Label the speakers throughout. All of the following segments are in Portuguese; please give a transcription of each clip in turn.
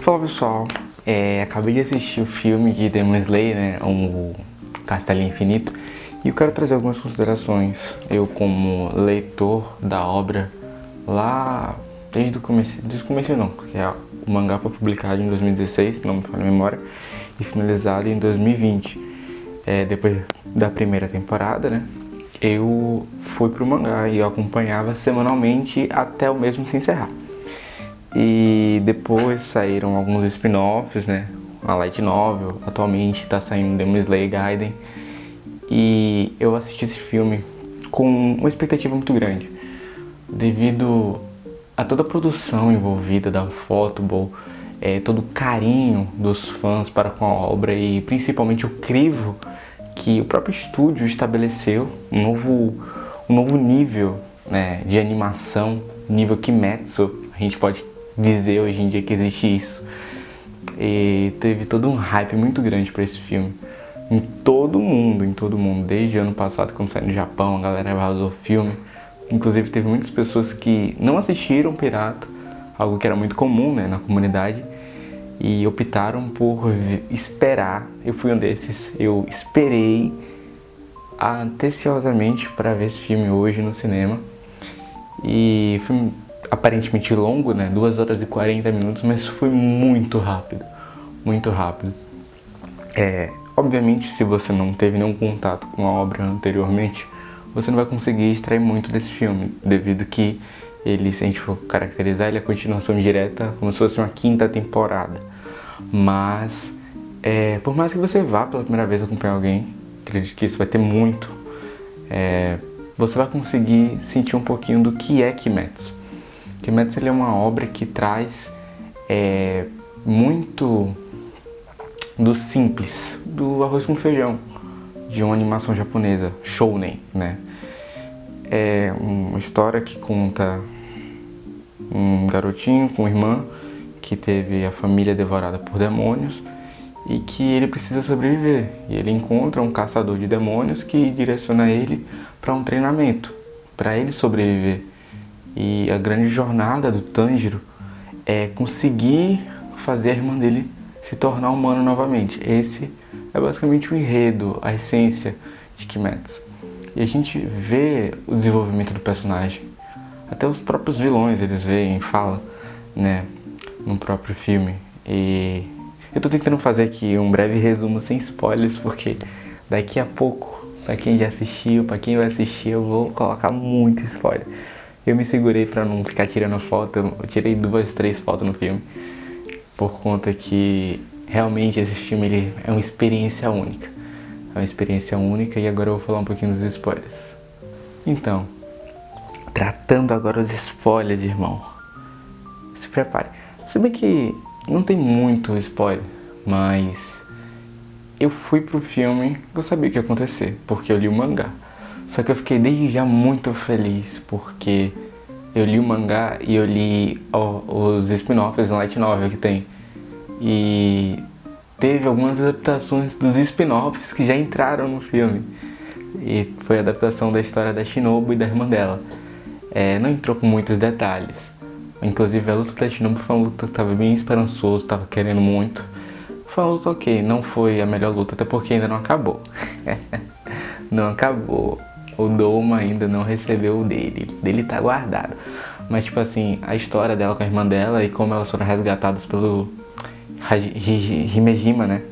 Speaker 1: Fala pessoal, acabei de assistir o filme de Demon Slayer, né, o Castelo Infinito, e eu quero trazer algumas considerações. Eu, como leitor da obra, lá desde o começo não, porque o mangá foi publicado em 2016, se não me falha a memória, e finalizado em 2020. Depois da primeira temporada, né, eu fui pro mangá e eu acompanhava semanalmente até o mesmo se encerrar. E depois saíram alguns spin-offs, né? A Light Novel, atualmente está saindo Demon Slayer Gaiden. E eu assisti esse filme com uma expectativa muito grande, devido a toda a produção envolvida da Photoball, todo o carinho dos fãs para com a obra e principalmente o crivo que o próprio estúdio estabeleceu, um novo nível, né, de animação, nível Kimetsu, a gente pode dizer hoje em dia que existe isso. E teve todo um hype muito grande para esse filme em todo mundo, desde o ano passado, quando saiu no Japão, a galera arrasou o filme. Inclusive teve muitas pessoas que não assistiram pirata, algo que era muito comum, né, na comunidade, e optaram por esperar. Eu fui um desses, eu esperei anteciosamente para ver esse filme hoje no cinema. E foi aparentemente longo, né? 2 horas e 40 minutos, mas foi muito rápido. Muito rápido. Obviamente, se você não teve nenhum contato com a obra anteriormente, você não vai conseguir extrair muito desse filme, devido que ele, se a gente for caracterizar, ele é a continuação direta, como se fosse uma 5ª temporada. Mas, por mais que você vá pela primeira vez acompanhar alguém, acredito que isso vai ter muito, você vai conseguir sentir um pouquinho do que é Kimetsu. Kimetsu, ele é uma obra que traz muito do simples, do arroz com feijão, de uma animação japonesa, shounen, né? É uma história que conta um garotinho com uma irmã que teve a família devorada por demônios e que ele precisa sobreviver. E ele encontra um caçador de demônios que direciona ele para um treinamento, para ele sobreviver. E a grande jornada do Tanjiro é conseguir fazer a irmã dele se tornar humano novamente. Esse é basicamente o enredo, a essência de Kimetsu. E a gente vê o desenvolvimento do personagem. Até os próprios vilões eles veem, falam, né, no próprio filme. E eu tô tentando fazer aqui um breve resumo sem spoilers, porque daqui a pouco, pra quem já assistiu, pra quem vai assistir, eu vou colocar muito spoiler. Eu me segurei pra não ficar tirando foto, eu tirei 2, 3 fotos no filme, por conta que realmente esse filme ele é uma experiência única. É uma experiência única e agora eu vou falar um pouquinho dos spoilers. Então, tratando agora os spoilers, irmão, se prepare. Se bem que não tem muito spoiler, mas eu fui pro filme, eu sabia o que ia acontecer, porque eu li o mangá. Só que eu fiquei desde já muito feliz, porque eu li o mangá e eu li os spin-offs em Light Novel que tem. E teve algumas adaptações dos spin-offs que já entraram no filme. E foi a adaptação da história da Shinobu e da irmã dela. Não entrou com muitos detalhes. Inclusive a luta da Shinobu foi uma luta que estava bem esperançoso, estava querendo muito. Foi uma luta ok, não foi a melhor luta, até porque ainda não acabou. Não acabou. O Doma ainda não recebeu o dele tá guardado. Mas tipo assim, a história dela com a irmã dela e como elas foram resgatadas pelo Himejima, né,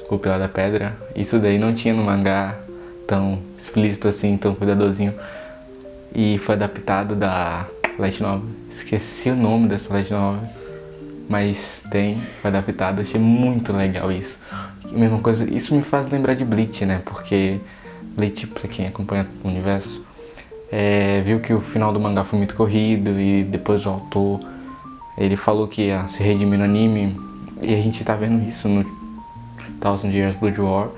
Speaker 1: o Pilar da Pedra, isso daí não tinha no mangá tão explícito assim, tão cuidadorzinho. E foi adaptado da Light Novel. Esqueci o nome dessa Light Novel, mas foi adaptado, achei muito legal isso. E mesma coisa, isso me faz lembrar de Bleach, né, porque Bleach, pra quem acompanha o universo, viu que o final do mangá foi muito corrido e depois o autor, ele falou que ia se redimir no anime, e a gente tá vendo isso no Thousand Years Blood War,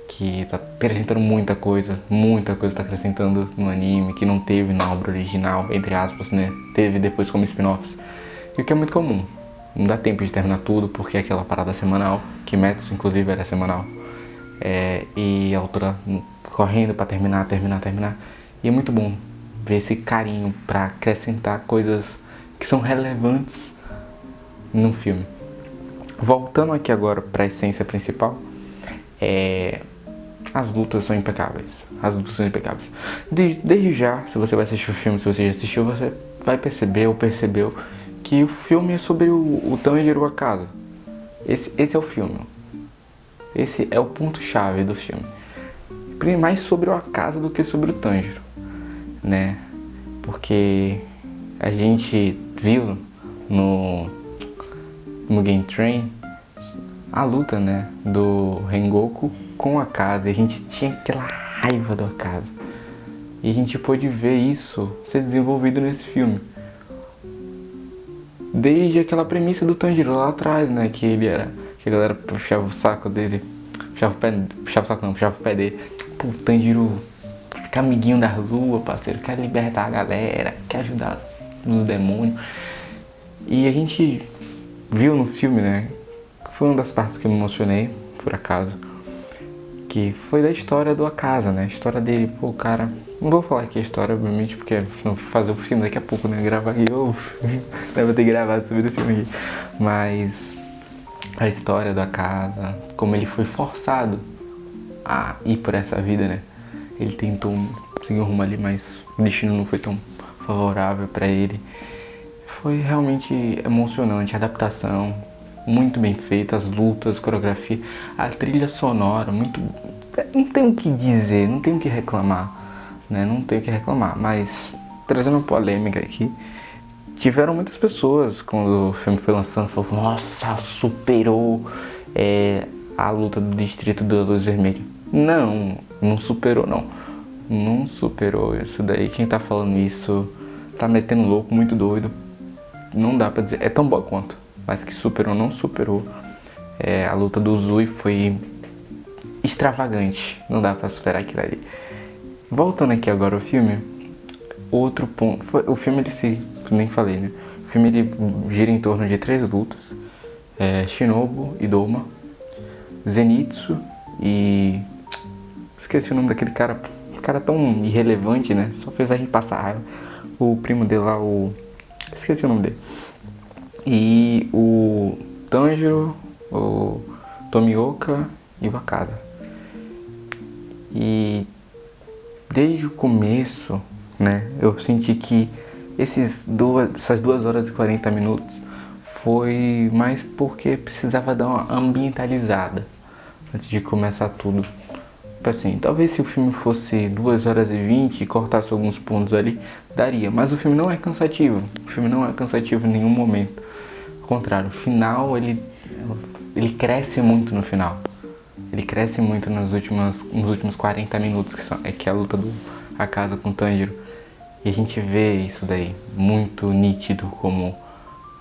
Speaker 1: que tá acrescentando muita coisa tá acrescentando no anime, que não teve na obra original, entre aspas, né, teve depois como spin-offs, e o que é muito comum. Não dá tempo de terminar tudo, porque é aquela parada semanal, que Kimetsu inclusive era semanal, e a autora correndo pra terminar, e é muito bom ver esse carinho pra acrescentar coisas que são relevantes no filme. Voltando aqui agora pra essência principal, as lutas são impecáveis. As lutas são impecáveis. Desde já, se você vai assistir o filme, se você já assistiu, você vai perceber ou percebeu que o filme é sobre o Tanjiro Akaza. Esse é o filme. Esse é o ponto-chave do filme. Mais sobre o Akaza do que sobre o Tanjiro, né? Porque a gente viu no Mugen Train a luta, né, do Rengoku com o Akaza. E a gente tinha aquela raiva do Akaza. E a gente pôde ver isso ser desenvolvido nesse filme. Desde aquela premissa do Tanjiro lá atrás, né, que a galera puxava o saco dele, puxava o pé dele. Pô, o Tanjiro fica amiguinho das luas, parceiro, quer libertar a galera, quer ajudar os demônios. E a gente viu no filme, né, foi uma das partes que eu me emocionei, por acaso, que foi da história do Akaza, né, a história dele. Pô, cara, não vou falar aqui a história, obviamente, porque vou fazer o filme daqui a pouco, né, gravar aqui, deve ter gravado sobre o filme aqui, mas a história do Akaza, como ele foi forçado a ir por essa vida, né, ele tentou seguir um rumo ali, mas o destino não foi tão favorável pra ele. Foi realmente emocionante, a adaptação muito bem feita, as lutas, coreografia, a trilha sonora, muito... Não tem o que dizer, não tem o que reclamar, né? Não tem o que reclamar, mas trazendo uma polêmica aqui, tiveram muitas pessoas quando o filme foi lançando, falaram, nossa, superou a luta do Distrito da Luz Vermelha. Não superou não. Não superou isso daí. Quem tá falando isso tá metendo louco, muito doido. Não dá pra dizer, é tão boa quanto, mas que superou, não superou. A luta do Uzui foi extravagante, não dá pra superar aquilo ali. Voltando aqui agora ao filme, outro ponto, o filme ele nem falei, né? O filme ele gira em torno de 3 lutas, Shinobu e Doma, Zenitsu e... esqueci o nome daquele cara tão irrelevante, né? Só fez a gente passar raiva. O primo dele lá, esqueci o nome dele. E o Tanjiro, o Tomioka e o Akaza. E desde o começo, né, eu senti que essas 2 horas e 40 minutos foi mais porque precisava dar uma ambientalizada antes de começar tudo. Assim, talvez se o filme fosse 2 horas e 20 e cortasse alguns pontos ali, daria. Mas o filme não é cansativo. O filme não é cansativo em nenhum momento. Ao contrário, o final, ele cresce muito no final. Ele cresce muito nos últimos 40 minutos, que é a luta do Akaza com o Tanjiro. E a gente vê isso daí, muito nítido, como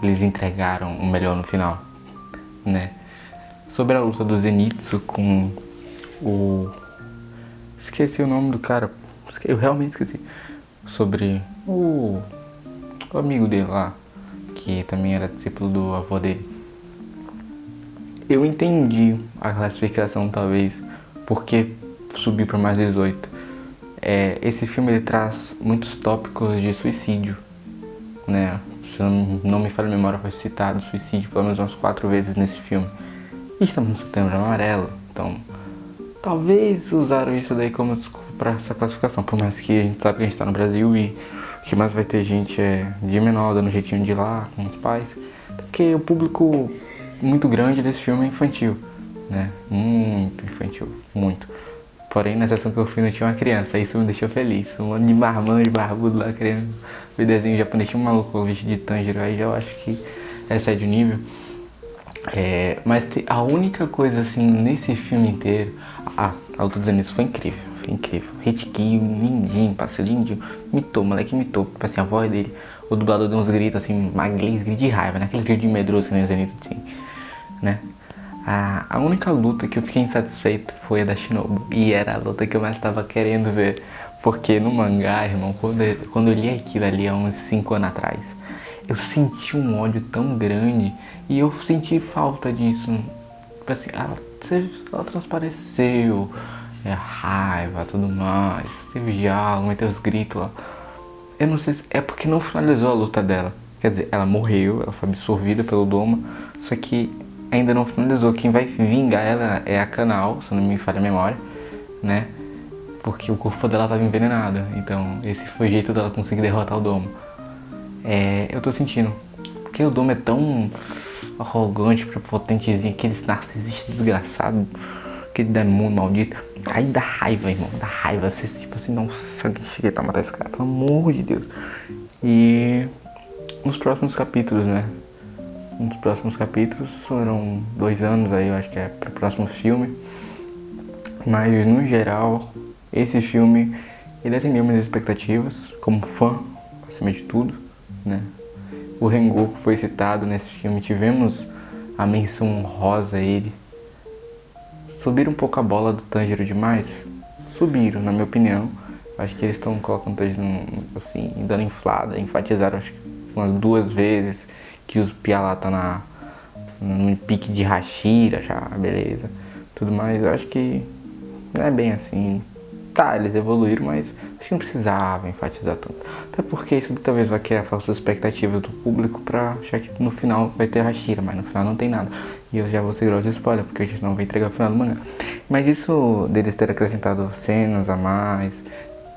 Speaker 1: eles entregaram o melhor no final, né? Sobre a luta do Zenitsu com o... esqueci o nome do cara, eu realmente esqueci. Sobre o amigo dele lá, que também era discípulo do avô dele. Eu entendi a classificação, talvez, porque subiu para mais 18. Esse filme ele traz muitos tópicos de suicídio, né? Se não me falha a memória, foi citado suicídio pelo menos umas 4 vezes nesse filme. E estamos no Setembro Amarelo, então talvez usaram isso daí como desculpa para essa classificação. Por mais que a gente sabe que a gente tá no Brasil e o que mais vai ter gente de menor, dando jeitinho de ir lá com os pais. Porque o público muito grande desse filme é infantil, né? Muito infantil, muito. Porém, na sessão que eu fui não tinha uma criança, isso me deixou feliz. Um monte de marmanjo, barbudo lá querendo ver desenho japonês. Tinha um maluco vestido de Tanjiro, aí já eu acho que excede o nível. Mas a única coisa assim nesse filme inteiro, a luta dos Zenitsu foi incrível, Hitkill, lindinho, passei lindinho, moleque mitou, tipo assim, a voz dele, o dublador deu uns gritos assim, aqueles gritos de raiva, né, aqueles gritos de medroso que nem o Zenitsu assim, né. A única luta que eu fiquei insatisfeito foi a da Shinobu, e era a luta que eu mais tava querendo ver, porque no mangá, irmão, quando eu li aquilo ali há uns 5 anos atrás, eu senti um ódio tão grande e eu senti falta disso. Tipo assim, ela transpareceu, raiva, tudo mais, teve diálogo, meteu os gritos lá. Eu não sei se é porque não finalizou a luta dela. Quer dizer, ela morreu, ela foi absorvida pelo Doma, só que ainda não finalizou. Quem vai vingar ela é a Kanao, se não me falha a memória, né? Porque o corpo dela estava envenenado. Então esse foi o jeito dela conseguir derrotar o Domo. Eu tô sentindo. Porque o Domo é tão arrogante, prepotentezinho, aquele narcisista desgraçado, aquele demônio maldito. Aí dá raiva, irmão. Dá raiva. Você tipo assim, nossa, que cheguei pra matar esse cara, pelo amor de Deus. E nos próximos capítulos, né? Nos próximos capítulos foram 2 anos aí, eu acho que é pro próximo filme. Mas no geral, esse filme ele atendeu minhas expectativas como fã, acima de tudo, né? O Rengoku foi citado nesse filme, tivemos a menção honrosa a ele. Subiram um pouco a bola do Tanjiro demais? Subiram, na minha opinião. Acho que eles estão colocando o Tanjiro assim, dando inflada, enfatizaram acho que umas 2 vezes que os Pia lá tá no pique de Hashira já, beleza. Tudo mais, eu acho que não é bem assim. Tá, eles evoluíram, mas acho que não precisava enfatizar tanto. Até porque isso talvez vai criar falsas expectativas do público pra achar que no final vai ter Hashira, mas no final não tem nada. E eu já vou ser grosso spoiler, porque a gente não vai entregar o final do mangá. Mas isso deles terem acrescentado cenas a mais,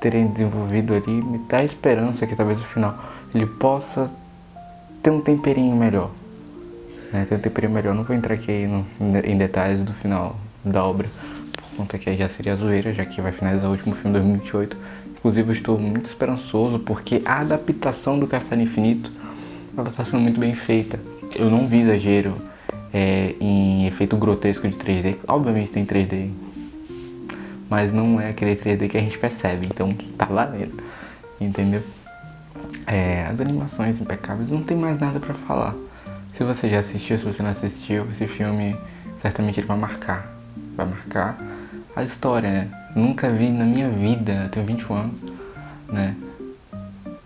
Speaker 1: terem desenvolvido ali, me dá esperança que talvez no final ele possa ter um temperinho melhor. Ter um temperinho melhor. Não vou entrar aqui em detalhes do final da obra, por conta que já seria zoeira, já que vai finalizar o último filme de 2028. Inclusive eu estou muito esperançoso porque a adaptação do Castelo Infinito ela está sendo muito bem feita. Eu não vi exagero em efeito grotesco de 3D. Obviamente tem 3D, mas não é aquele 3D que a gente percebe, então tá valendo, entendeu? As animações impecáveis, não tem mais nada pra falar. Se você já assistiu, se você não assistiu, esse filme certamente ele vai marcar a história, né? Nunca vi na minha vida, eu tenho 21 anos, né?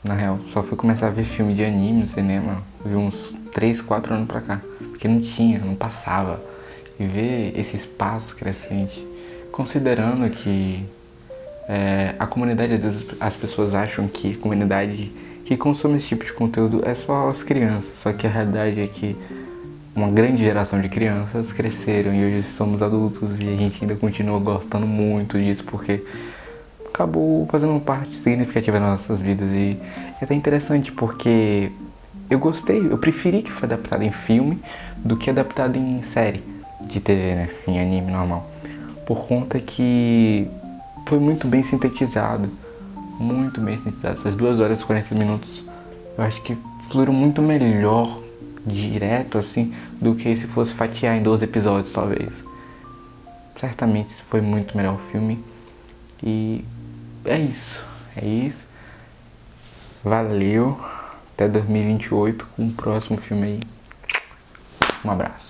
Speaker 1: Na real, só fui começar a ver filme de anime no cinema, vi uns 3, 4 anos pra cá, porque não passava. E ver esse espaço crescente, considerando que a comunidade, às vezes as pessoas acham que a comunidade que consome esse tipo de conteúdo é só as crianças, só que a realidade é que uma grande geração de crianças cresceram e hoje somos adultos e a gente ainda continua gostando muito disso porque acabou fazendo uma parte significativa das nossas vidas. E é até interessante porque eu preferi que foi adaptado em filme do que adaptado em série de TV, né, em anime normal, por conta que foi muito bem sintetizado, essas 2 horas e 40 minutos eu acho que fluíram muito melhor direto assim do que se fosse fatiar em 12 episódios talvez. Certamente foi muito melhor o filme e é isso. Valeu, até 2028 com o próximo filme aí. Um abraço.